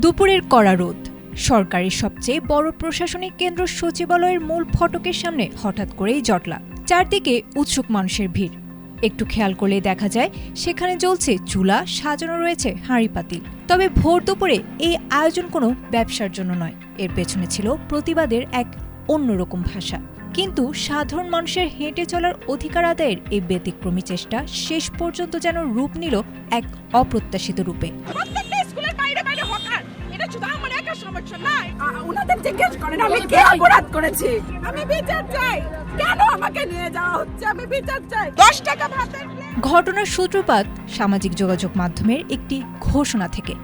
দুপুরের কড়া রোদ, সরকারের সবচেয়ে বড় প্রশাসনিক কেন্দ্র সচিবালয়ের মূল ফটকের সামনে হঠাৎ করেই জটলা। চারদিকে উৎসুক মানুষের ভিড়। একটু খেয়াল করলে দেখা যায় সেখানে জ্বলছে চুলা, সাজানো রয়েছে হাঁড়ি পাতিল। তবে ভোর দুপুরে এই আয়োজন কোনো ব্যবসার জন্য নয়, এর পেছনে ছিল প্রতিবাদের এক অন্যরকম ভাষা। কিন্তু সাধারণ মানুষের হেঁটে চলার অধিকার আদায়ের এই ব্যতিক্রমী চেষ্টা শেষ পর্যন্ত যেন রূপ নিল এক অপ্রত্যাশিত রূপে। ঘটনার সূত্রপাত সামাজিক যোগাযোগ মাধ্যমের একটি ঘোষণা থেকে।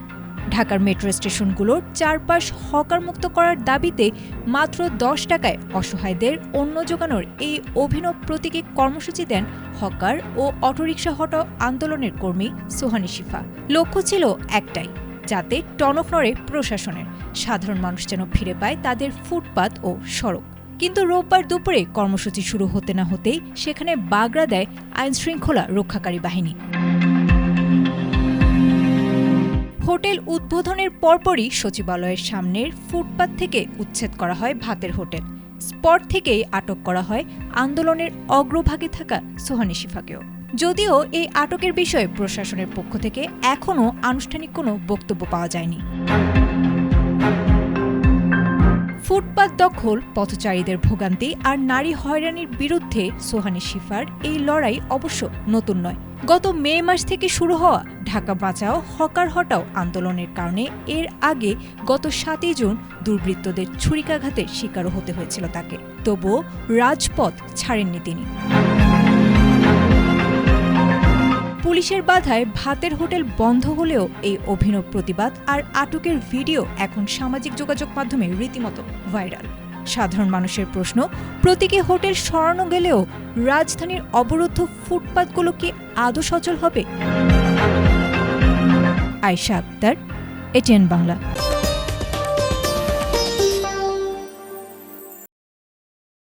ঢাকার মেট্রো স্টেশনগুলোর চারপাশ হকার মুক্ত করার দাবিতে মাত্র 10 টাকায় অসহায়দের অন্ন জোগানোর এই অভিনব প্রতীকী কর্মসূচি দেন হকার ও অটোরিকশা হটাও আন্দোলনের কর্মী সোহানী শিফা। লক্ষ্য ছিল একটাই, যাতে টনক নড়ে প্রশাসনের, সাধারণ মানুষ যেন ফিরে পায় তাদের ফুটপাত ও সড়ক। কিন্তু রোববার দুপুরে কর্মসূচি শুরু হতে না হতেই সেখানে বাগড়া দেয় আইনশৃঙ্খলা রক্ষাকারী বাহিনী। হোটেল উদ্বোধনের পরপরই সচিবালয়ের সামনের ফুটপাত থেকে উচ্ছেদ করা হয় ভাতের হোটেল। স্পট থেকেই আটক করা হয় আন্দোলনের অগ্রভাগে থাকা সোহানী শিফাকেও। যদিও এই আটকের বিষয়ে প্রশাসনের পক্ষ থেকে এখনও আনুষ্ঠানিক কোনো বক্তব্য পাওয়া যায়নি। ফুটপাত দখল, পথচারীদের ভোগান্তি আর নারী হয়রানির বিরুদ্ধে সোহানী শিফার এই লড়াই অবশ্য নতুন নয়। গত মে মাস থেকে শুরু হওয়া ঢাকা বাঁচাও হকার হটাও আন্দোলনের কারণে এর আগে গত 7 জুন দুর্বৃত্তদের ছুরিকাঘাতের শিকারও হতে হয়েছিল তাকে। তবুও রাজপথ ছাড়েননি তিনি। পুলিশের বাধায় ভাতের হোটেল বন্ধ হলেও এই অভিনব প্রতিবাদ আর আটকের ভিডিও এখন সামাজিক যোগাযোগ মাধ্যমে রীতিমতো ভাইরাল। সাধারণ মানুষের প্রশ্ন, প্রতীকী হোটেল সরানো গেলেও রাজধানীর অবরুদ্ধ ফুটপাতগুলো কি আদৌ সচল হবে? আয়েশা আক্তার, এটিএন বাংলা।